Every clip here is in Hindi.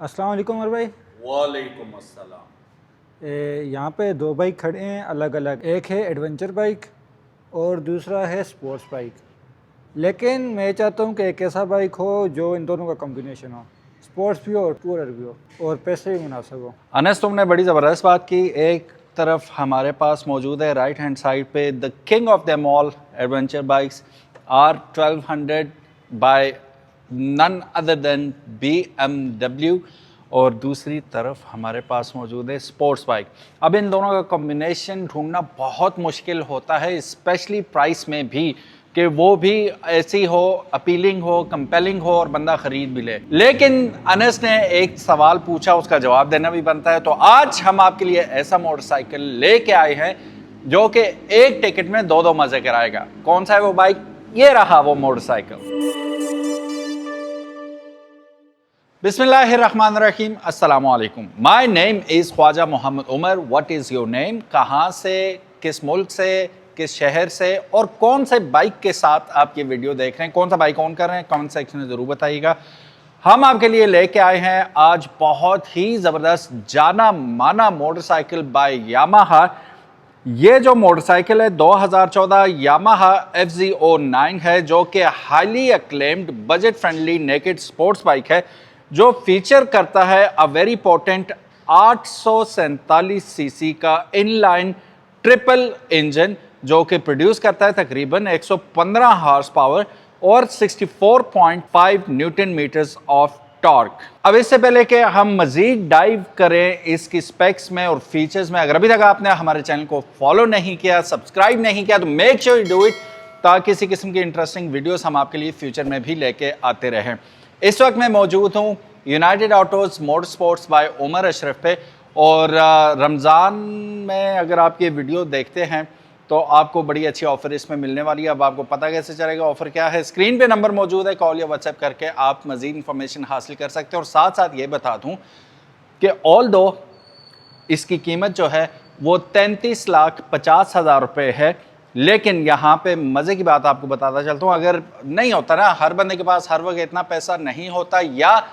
अस्सलाम वालेकुम उमर भाई। वालेकुम अस्सलाम। यहाँ पे दो बाइक खड़े हैं अलग अलग, एक है एडवेंचर बाइक और दूसरा है स्पोर्ट्स बाइक। लेकिन मैं चाहता हूँ कि एक ऐसा बाइक हो जो इन दोनों का कॉम्बिनेशन हो, स्पोर्ट्स भी हो और टूरर भी हो और पैसे भी मुनासिब हो। अनस, तुमने बड़ी ज़बरदस्त बात की। एक तरफ हमारे पास मौजूद है राइट हैंड साइड पे the king of them all adventure bikes R1200 by none other than BMW, और दूसरी तरफ हमारे पास मौजूद है स्पोर्ट्स बाइक। अब इन दोनों का कॉम्बिनेशन ढूंढना बहुत मुश्किल होता है, स्पेशली प्राइस में भी, कि वो भी ऐसी हो, अपीलिंग हो, कंपेलिंग हो और बंदा खरीद भी ले। लेकिन अनस ने एक सवाल पूछा, उसका जवाब देना भी बनता है। तो आज हम आपके लिए ऐसा मोटरसाइकिल लेके आए हैं जो कि एक टिकट में दो दो मजे कराएगा। कौन सा है वो बाइक? ये रहा वो मोटरसाइकिल। बिस्मिल्लाहिर्रहमानिर्रहीम, अस्सलामु अलैकुम। My name is Khwaja Mohammad Umar. What is your name? कहाँ से, किस मुल्क से, किस शहर से और कौन से बाइक के साथ आप ये वीडियो देख रहे हैं, कौन सा बाइक ऑन कर रहे हैं, कमेंट सेक्शन में ज़रूर बताइएगा। हम आपके लिए लेके आए हैं आज बहुत ही ज़बरदस्त जाना माना मोटरसाइकिल बाय यामाहा। ये जो मोटरसाइकिल है 2014 यामाहा FZ09 है, जो कि highly acclaimed budget friendly naked sports bike है, जो फीचर करता है अ वेरी पोटेंट 847 सीसी का इनलाइन ट्रिपल इंजन, जो कि प्रोड्यूस करता है तकरीबन 115 हार्स पावर और 64.5 न्यूटन मीटर्स ऑफ टॉर्क। अब इससे पहले कि हम मजीद डाइव करें इसकी स्पेक्स में और फीचर्स में, अगर अभी तक आपने हमारे चैनल को फॉलो नहीं किया, सब्सक्राइब नहीं किया, तो make sure you do it, ताकि किसी किस्म की इंटरेस्टिंग वीडियोस हम आपके लिए फ्यूचर में भी लेके आते रहें। इस वक्त मैं मौजूद हूँ United Autos motor sports by Umar Ashraf पे, और रमज़ान में अगर आप ये वीडियो देखते हैं तो आपको बड़ी अच्छी ऑफ़र इसमें मिलने वाली है। अब आपको पता कैसे चलेगा ऑफ़र क्या है? स्क्रीन पे नंबर मौजूद है, कॉल या व्हाट्सएप करके आप मज़ीद इन्फॉर्मेशन हासिल कर सकते हैं। और साथ साथ ये बता दूँ कि ऑल दो इसकी कीमत जो है वो 33,50,000 रुपये है, लेकिन यहाँ पे मज़े की बात आपको बताता चलता हूँ। अगर नहीं होता ना, हर बंदे के पास हर वक्त इतना पैसा नहीं होता, या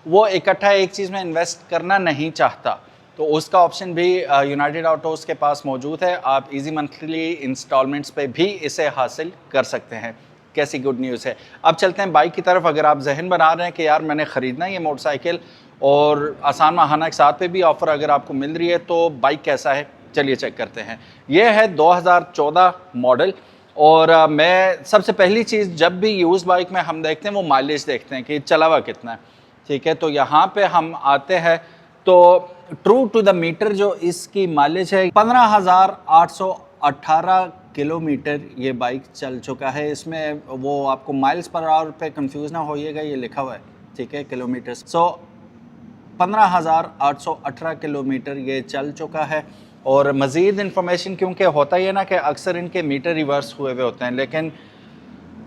वो इकट्ठा एक चीज़ में इन्वेस्ट करना नहीं चाहता, तो उसका ऑप्शन भी यूनाइटेड ऑटोज़ के पास मौजूद है। आप इजी मंथली इंस्टॉलमेंट्स पे भी इसे हासिल कर सकते हैं। कैसी गुड न्यूज़ है। अब चलते हैं बाइक की तरफ। अगर आप जहन बना रहे हैं कि यार मैंने ख़रीदना है ये मोटरसाइकिल और आसान माहाना के साथ पे भी ऑफ़र अगर आपको मिल रही है, तो बाइक कैसा है चलिए चेक करते हैं। ये है 2014 मॉडल, और मैं सबसे पहली चीज़, जब भी यूज़ बाइक में हम देखते हैं वो माइलेज देखते हैं कि चला हुआ कितना है, ठीक है। तो यहाँ पे हम आते हैं तो ट्रू टू द मीटर जो इसकी माइलेज है 15,818 किलोमीटर ये बाइक चल चुका है। इसमें वो आपको माइल्स पर आवर पे कंफ्यूज ना होइएगा, ये लिखा हुआ है, ठीक है, किलोमीटर। सो 15,818 किलोमीटर ये चल चुका है। और मज़ीद इन्फॉर्मेशन, क्योंकि होता ही है ना कि अक्सर इनके मीटर रिवर्स हुए हुए होते हैं, लेकिन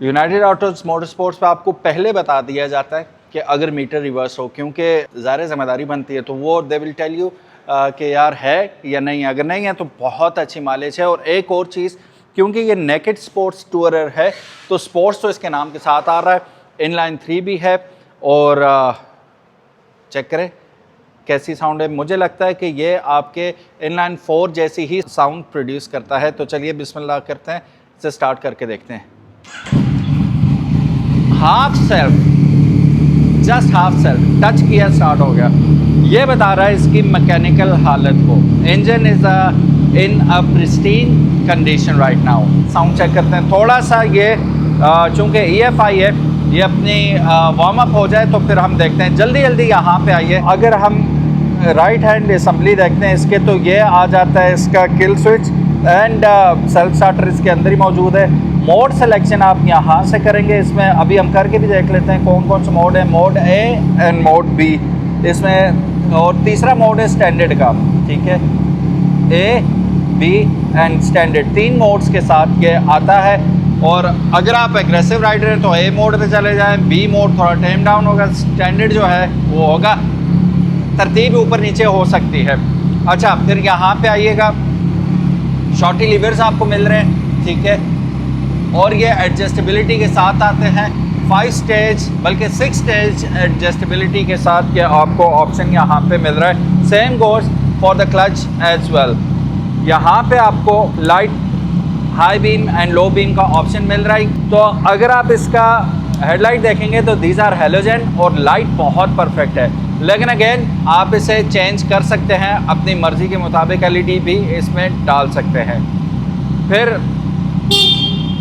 यूनाइटेड ऑटोज मोटर स्पोर्ट्स पर आपको पहले बता दिया जाता है कि अगर मीटर रिवर्स हो, क्योंकि ज़ाहिर जिम्मेदारी बनती है, तो वो दे विल टेल यू कि यार है या नहीं। अगर नहीं है तो बहुत अच्छी माइलेज है। और एक और चीज़, क्योंकि ये नेकेड स्पोर्ट्स टूरर है, तो स्पोर्ट्स तो इसके नाम के साथ आ रहा है, इनलाइन 3 भी है। और चेक करें कैसी साउंड है। मुझे लगता है कि ये आपके इनलाइन 4 जैसी ही साउंड प्रोड्यूस करता है। तो चलिए बिस्मिल्लाह करते हैं, इसे स्टार्ट करके देखते हैं। Half self, just half self, touch किया स्टार्ट हो गया। ये बता रहा है इसकी मैकेनिकल हालत को। Engine is in a pristine condition right now. Sound check करते हैं थोड़ा सा। ये चूँकि EFI है, ये अपनी वार्म अप हो जाए तो फिर हम देखते हैं। जल्दी जल्दी यहाँ पे आइए। अगर हम राइट हैंड असम्बली देखते हैं इसके, तो ये आ जाता है इसका kill switch and self starter इसके अंदर ही मौजूद है। मोड सिलेक्शन आप यहाँ से करेंगे। इसमें अभी हम करके भी देख लेते हैं कौन कौन से मोड है। Mode A and mode B इसमें, और तीसरा मोड है स्टैंडर्ड का, ठीक है। A, B and standard, 3 modes के साथ ये आता है। और अगर आप एग्रेसिव राइडर हैं तो A मोड पे चले जाएं, B मोड थोड़ा टेम डाउन होगा, स्टैंडर्ड जो है वो होगा, तरतीब ऊपर नीचे हो सकती है। अच्छा, फिर यहाँ पे आइएगा, शॉर्टी लीवर्स आपको मिल रहे हैं, ठीक है। और ये एडजस्टेबिलिटी के साथ आते हैं। 5 स्टेज बल्कि 6 स्टेज एडजस्टेबिलिटी के साथ ये आपको ऑप्शन यहाँ पे मिल रहा है। Same goes for the clutch as well. यहाँ पे आपको light high beam and low beam का ऑप्शन मिल रहा है। तो अगर आप इसका हेडलाइट देखेंगे तो दीज आर हेलोजन और लाइट बहुत परफेक्ट है, लेकिन अगेन आप इसे चेंज कर सकते हैं अपनी मर्ज़ी के मुताबिक। एलईडी भी इसमें डाल सकते हैं। फिर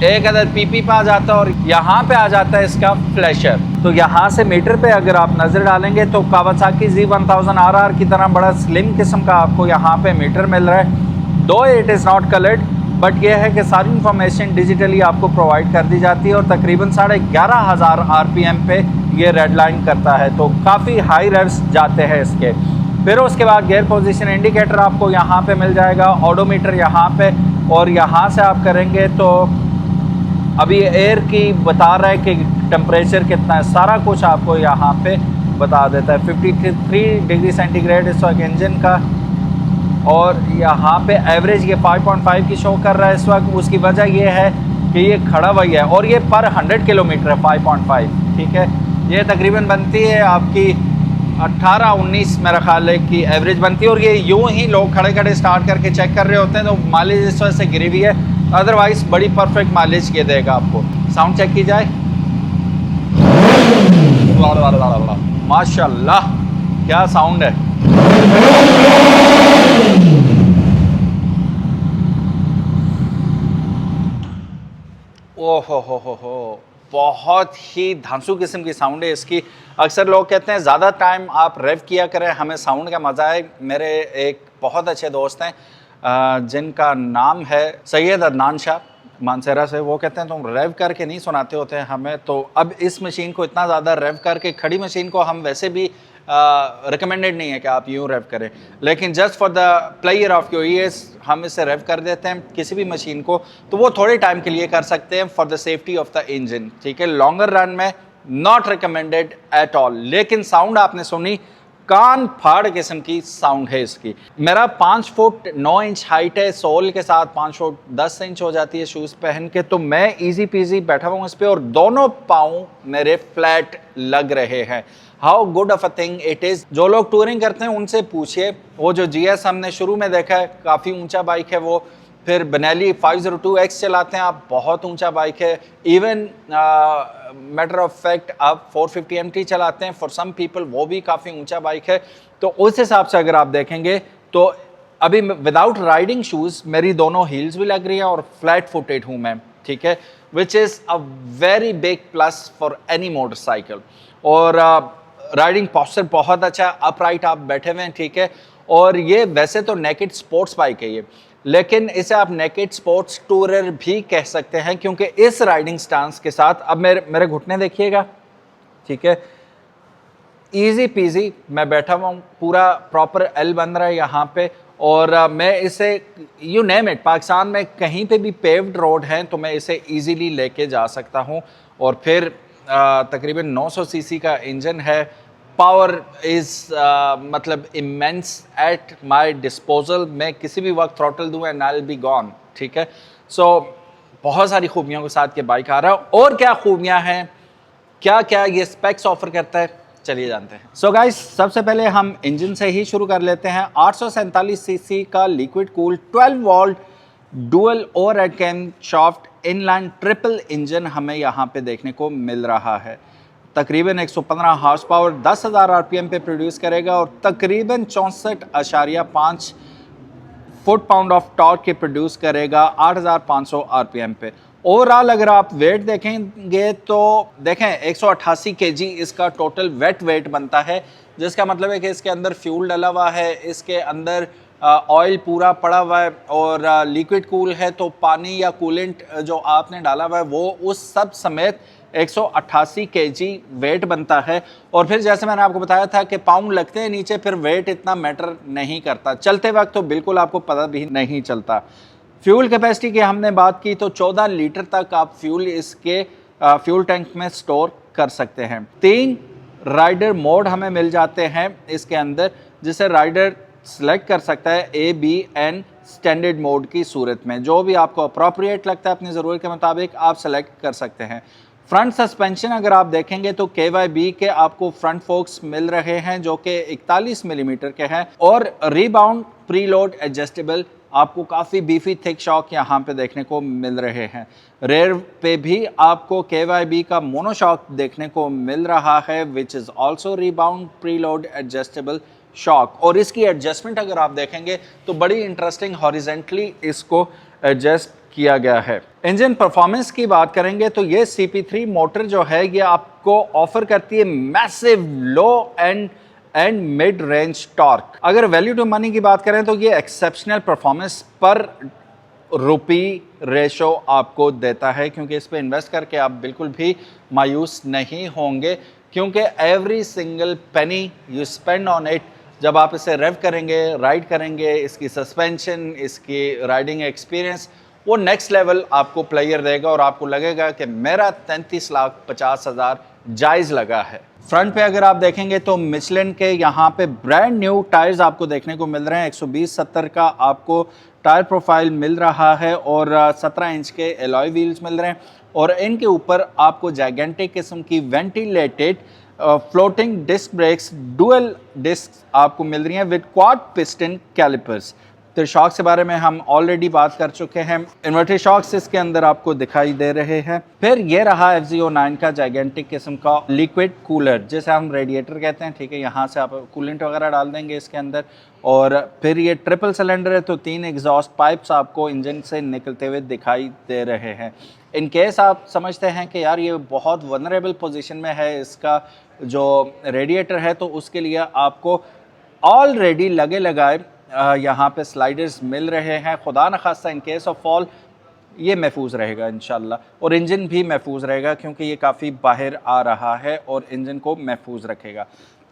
एक अदर पीपी पे आ जाता है और यहाँ पे आ जाता है इसका फ्लैशर। तो यहाँ से मीटर पे अगर आप नज़र डालेंगे तो कावासाकी Z1000RR की तरह बड़ा स्लिम किस्म का आपको यहाँ पे मीटर मिल रहा है। दो it is not coloured, but यह है कि सारी इंफॉर्मेशन डिजिटली आपको प्रोवाइड कर दी जाती है और तकरीबन 11,500 RPM पे ये रेड लाइन करता है, तो काफ़ी हाई रेव्स जाते हैं इसके। फिर उसके बाद गियर पोजीशन इंडिकेटर आपको यहाँ पे मिल जाएगा, ऑडोमीटर यहाँ पे, और यहाँ से आप करेंगे तो अभी एयर की बता रहा है कि टेम्परेचर कितना है, सारा कुछ आपको यहाँ पे बता देता है। 53 डिग्री सेंटीग्रेड इस वक्त इंजन का, और यहाँ पे एवरेज ये 5.5 की शो कर रहा है इस वक्त। उसकी वजह ये है कि ये खड़ा हुई है और ये पर 100 किलोमीटर है 5.5, ठीक है। ये तकरीबन बनती है आपकी 18-19 मेरा ख्याल है कि एवरेज बनती है, और ये यूँ ही लोग खड़े खड़े स्टार्ट करके चेक कर रहे होते हैं, तो माइलेज इस वजह से गिरी हुई है। अदरवाइज़ बड़ी परफेक्ट माइलेज ये देगा आपको। साउंड चेक की जाए, माशाल्लाह क्या साउंड है। ओहो हो, बहुत ही धांसू किस्म की साउंड है इसकी। अक्सर लोग कहते हैं ज़्यादा टाइम आप रेव किया करें, हमें साउंड का मज़ा है। मेरे एक बहुत अच्छे दोस्त हैं जिनका नाम है सैयद अदनान शाह मानसेरा से, वो कहते हैं तुम रेव करके नहीं सुनाते होते हैं हमें। तो अब इस मशीन को इतना ज़्यादा रेव करके, खड़ी मशीन को हम वैसे भी रिकमेंडेड नहीं है कि आप यूँ रेव करें, लेकिन just for the player of your ears हम इसे रेव कर देते हैं किसी भी मशीन को, तो वो थोड़े टाइम के लिए कर सकते हैं for the safety of the engine, ठीक है। लॉन्गर रन में नॉट रिकमेंडेड एट ऑल। लेकिन साउंड आपने सुनी, कान फाड़ किस्म की साउंड है इसकी। मेरा 5 फुट 9 इंच हाइट है, सोल के साथ 5 फुट 10 इंच हो जाती है शूज़ पहन के, तो मैं इजी पीजी बैठा हुआ हूँ इस पर और दोनों पाँव मेरे फ्लैट लग रहे हैं। How good of a thing it is. जो लोग टूरिंग करते हैं उनसे पूछिए। वो जो GS हमने शुरू में देखा है, काफ़ी ऊंचा बाइक है वो। फिर बेनेली 502X चलाते हैं आप, बहुत ऊंचा बाइक है। इवन मैटर ऑफ फैक्ट आप 450 MT चलाते हैं, फॉर सम पीपल वो भी काफ़ी ऊंचा बाइक है। तो उस हिसाब से अगर आप देखेंगे तो अभी विदाउट राइडिंग शूज़ मेरी दोनों हील्स भी लग रही हैं और फ्लैट फुटेड हूँ मैं, ठीक है, which is a very big plus for any motorcycle. और राइडिंग पॉस्चर बहुत अच्छा है, अपराइट आप बैठे हुए हैं, ठीक है। और ये वैसे तो नेकेड स्पोर्ट्स बाइक है ये, लेकिन इसे आप नेकेड स्पोर्ट्स टूरर भी कह सकते हैं, क्योंकि इस राइडिंग स्टांस के साथ अब मेरे घुटने देखिएगा, ठीक है, इजी पीजी मैं बैठा हुआ हूँ, पूरा प्रॉपर एल बन रहा है यहाँ पे। और मैं इसे यू नेम इट, पाकिस्तान में कहीं पे भी पेव्ड रोड हैं तो मैं इसे इजीली लेके जा सकता हूँ। और फिर तकरीबन 900 सीसी का इंजन है। पावर इज़ मतलब इमेंस एट माई डिस्पोजल। मैं किसी भी वक्त थ्रॉटल दूँ and I will be gone, ठीक है। सो बहुत सारी खूबियों के साथ ये बाइक आ रहा है। और क्या खूबियाँ हैं, क्या क्या ये स्पेक्स ऑफर करता है, चलिए जानते हैं। सो गाइस, सबसे पहले हम इंजन से ही शुरू कर लेते हैं। 847 सीसी का liquid cool 12 volt dual overhead camshaft inline triple engine हमें यहाँ पे देखने को मिल रहा है। तकरीबन 115 हार्स पावर 10,000 RPM पे प्रोड्यूस करेगा और तकरीबन 64.5 फुट पाउंड ऑफ टॉर्क के प्रोड्यूस करेगा 8,500 RPM पे। ओवरऑल अगर आप वेट देखेंगे तो देखें 188 kg इसका टोटल वेट वेट बनता है, जिसका मतलब है कि इसके अंदर फ्यूल डला हुआ है, इसके अंदर ऑयल पूरा पड़ा हुआ है, और लिक्विड कूल है तो पानी या कूलेंट जो आपने डाला हुआ है वो उस सब समेत 188 kg वेट बनता है। और फिर जैसे मैंने आपको बताया था कि पाउंड लगते हैं नीचे, फिर वेट इतना मैटर नहीं करता, चलते वक्त तो बिल्कुल आपको पता भी नहीं चलता। फ्यूल कैपेसिटी की हमने बात की तो 14 लीटर तक आप फ्यूल इसके फ्यूल टैंक में स्टोर कर सकते हैं। 3 राइडर मोड हमें मिल जाते हैं इसके अंदर, जिसे राइडर सेलेक्ट कर सकता है ABN स्टैंडर्ड मोड की सूरत में। जो भी आपको अप्रोप्रिएट लगता है अपनी ज़रूरत के मुताबिक आप सेलेक्ट कर सकते हैं। फ्रंट सस्पेंशन अगर आप देखेंगे तो KYB के आपको फ्रंट फोक्स मिल रहे हैं जो कि 41 मिलीमीटर के हैं और रीबाउंड प्रीलोड एडजस्टेबल आपको काफ़ी बीफी थिक शॉक यहाँ पे देखने को मिल रहे हैं। रेयर पे भी आपको KYB का मोनोशॉक देखने को मिल रहा है which is also rebound preload adjustable shock और इसकी एडजस्टमेंट अगर आप देखेंगे तो बड़ी इंटरेस्टिंग हॉरिजेंटली इसको एडजस्ट किया गया है। इंजन परफॉर्मेंस की बात करेंगे तो ये CP3 मोटर जो है ये आपको ऑफर करती है massive low and mid range torque. अगर वैल्यू टू मनी की बात करें तो ये एक्सेप्शनल परफॉर्मेंस पर रुपी रेशो आपको देता है क्योंकि इस पे इन्वेस्ट करके आप बिल्कुल भी मायूस नहीं होंगे क्योंकि every single penny you spend on it जब आप इसे रेव करेंगे, राइड करेंगे, इसकी सस्पेंशन, इसकी राइडिंग एक्सपीरियंस वो नेक्स्ट लेवल आपको प्लेयर देगा और आपको लगेगा कि मेरा 33,50,000 जायज़ लगा है। फ्रंट पे अगर आप देखेंगे तो मिचलिन के यहाँ पे ब्रांड न्यू टायर्स आपको देखने को मिल रहे हैं। 120/70 का आपको टायर प्रोफाइल मिल रहा है और 17 इंच के एलॉय व्हील्स मिल रहे हैं और इनके ऊपर आपको जाइगेंटिक किस्म की ventilated floating disc brakes dual disc आपको मिल रही हैं विद क्वाड पिस्टन कैलिपर्स। तो शॉक्स के बारे में हम ऑलरेडी बात कर चुके हैं। इन्वर्टेड शॉक्स इसके अंदर आपको दिखाई दे रहे हैं। फिर ये रहा FZ09 का जाइगेंटिक किस्म का लिक्विड कूलर जिसे हम रेडिएटर कहते हैं, ठीक है। यहाँ से आप कूलेंट वगैरह डाल देंगे इसके अंदर और फिर ये ट्रिपल सिलेंडर है तो 3 एग्जॉस्ट पाइप्स आपको इंजन से निकलते हुए दिखाई दे रहे हैं। इन केस आप समझते हैं कि यार ये बहुत वनरेबल पोजीशन में है इसका जो रेडिएटर है तो उसके लिए आपको ऑलरेडी लगे लगाए यहाँ पे स्लाइडर्स मिल रहे हैं। खुदा न खास्ता इन केस ऑफ फॉल ये महफूज रहेगा इंशाल्लाह और इंजन भी महफूज रहेगा क्योंकि ये काफ़ी बाहर आ रहा है और इंजन को महफूज रखेगा।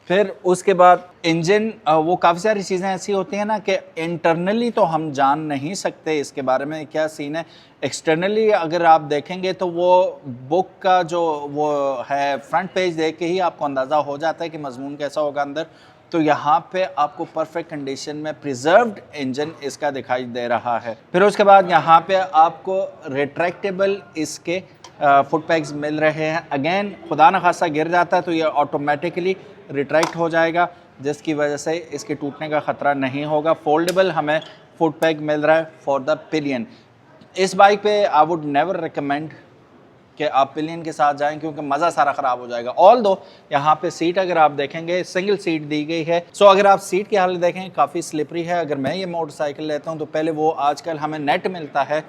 फिर उसके बाद इंजन वो काफ़ी सारी चीज़ें ऐसी होती हैं ना कि इंटरनली तो हम जान नहीं सकते इसके बारे में क्या सीन है। एक्सटर्नली अगर आप देखेंगे तो वो बुक का जो वो है फ्रंट पेज देख के ही आपको अंदाज़ा हो जाता है कि मजमून कैसा होगा अंदर। तो यहाँ पे आपको परफेक्ट कंडीशन में प्रिजर्व्ड इंजन इसका दिखाई दे रहा है। फिर उसके बाद यहाँ पे आपको रिट्रैक्टेबल इसके फुट पैक्स मिल रहे हैं। अगेन खुदा न खासा गिर जाता है तो ये ऑटोमेटिकली रिट्रैक्ट हो जाएगा जिसकी वजह से इसके टूटने का ख़तरा नहीं होगा। फोल्डेबल हमें फुट पैक मिल रहा है फॉर द पिलियन। इस बाइक पे आई वुड नेवर रिकमेंड कि आप पिलियन के साथ जाएं क्योंकि मज़ा सारा ख़राब हो जाएगा। ऑल दो यहाँ पे सीट अगर आप देखेंगे सिंगल सीट दी गई है। सो अगर आप सीट की हालत देखें काफ़ी स्लिपरी है। अगर मैं ये मोटरसाइकिल लेता हूँ तो पहले वो आजकल हमें नेट मिलता है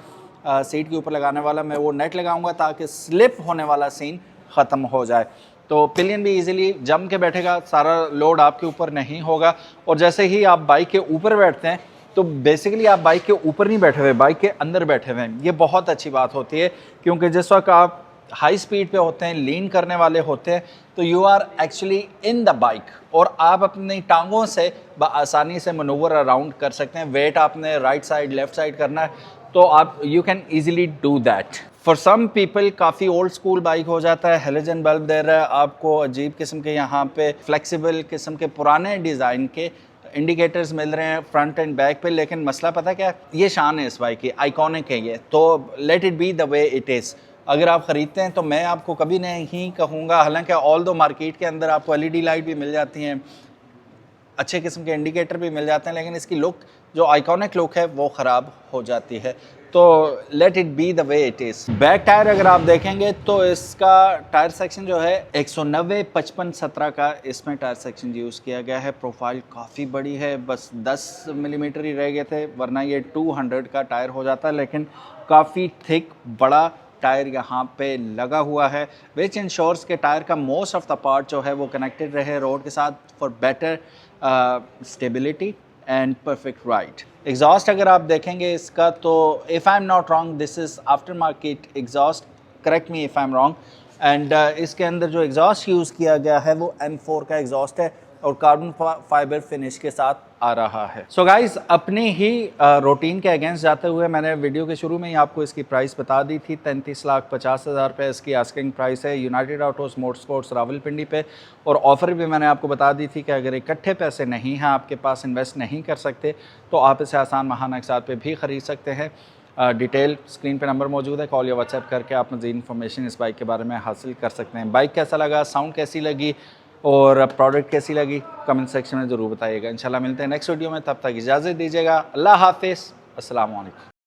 सीट के ऊपर लगाने वाला, मैं वो नेट लगाऊंगा ताकि स्लिप होने वाला सीन ख़त्म हो जाए। तो पिलियन भी इजीली जम के बैठेगा, सारा लोड आपके ऊपर नहीं होगा। और जैसे ही आप बाइक के ऊपर बैठते हैं तो बेसिकली आप बाइक के ऊपर नहीं बैठे हुए, बाइक के अंदर बैठे हुए हैं। ये बहुत अच्छी बात होती है क्योंकि जिस वक्त आप हाई स्पीड पे होते हैं, लीन करने वाले होते हैं तो you are actually in the bike और आप अपनी टांगों से आसानी से मनूवर अराउंड कर सकते हैं। वेट आपने राइट साइड लेफ्ट साइड करना है तो आप you can easily do that. For some people काफ़ी ओल्ड स्कूल बाइक हो जाता है। हेलोजन बल्ब दे रहा है आपको, अजीब किस्म के यहाँ पे फ्लेक्सिबल किस्म के पुराने डिज़ाइन के इंडिकेटर्स मिल रहे हैं फ्रंट एंड बैक पे। लेकिन मसला पता क्या है, ये शान है इस बाइक की, आइकॉनिक है ये, तो let it be the way it is. अगर आप ख़रीदते हैं तो मैं आपको कभी नहीं कहूँगा, हालांकि ऑल दो मार्केट के अंदर आपको LED लाइट भी मिल जाती हैं, अच्छे किस्म के इंडिकेटर भी मिल जाते हैं, लेकिन इसकी लुक जो आइकॉनिक लुक है वो ख़राब हो जाती है। तो let it be the way it is. Back tyre अगर आप देखेंगे तो इसका टायर सेक्शन जो है 190/55/17 का इसमें टायर सेक्शन यूज़ किया गया है। प्रोफाइल काफ़ी बड़ी है, बस 10 मिलीमीटर ही रह गए थे वरना ये 200 का टायर हो जाता है। लेकिन काफ़ी थिक बड़ा टायर यहाँ पे लगा हुआ है विच इंश्योर्स के टायर का मोस्ट ऑफ द पार्ट जो है वो कनेक्टेड रहे रोड के साथ for better stability and perfect ride. Exhaust अगर आप देखेंगे इसका तो if I am not wrong this is after market exhaust, correct me if I am wrong. And इसके अंदर जो एग्जॉस्ट यूज़ किया गया है वो M4 का एग्जॉस्ट है और कार्बन फाइबर फिनिश के साथ आ रहा है। सो गाइस, अपनी ही रूटीन के अगेंस्ट जाते हुए मैंने वीडियो के शुरू में ही आपको इसकी प्राइस बता दी थी। 33,50,000 रुपये इसकी आस्किंग प्राइस है यूनाइटेड ऑटोज मोटरस्पोर्ट्स रावलपिंडी पे। और ऑफ़र भी मैंने आपको बता दी थी कि अगर इकट्ठे पैसे नहीं हैं आपके पास, इन्वेस्ट नहीं कर सकते, तो आप इसे आसान महाना के साथ पे भी ख़रीद सकते हैं। डिटेल स्क्रीन पे नंबर मौजूद है, कॉल या व्हाट्सएप करके आप मज़ीद इन्फॉर्मेशन इस बाइक के बारे में हासिल कर सकते हैं। बाइक कैसा लगा, साउंड कैसी लगी और प्रोडक्ट कैसी लगी, कमेंट सेक्शन में ज़रूर बताइएगा। इंशाल्लाह मिलते हैं नेक्स्ट वीडियो में, तब तक इजाज़त दीजिएगा। अल्लाह हाफिज़, अस्सलाम वालेकुम।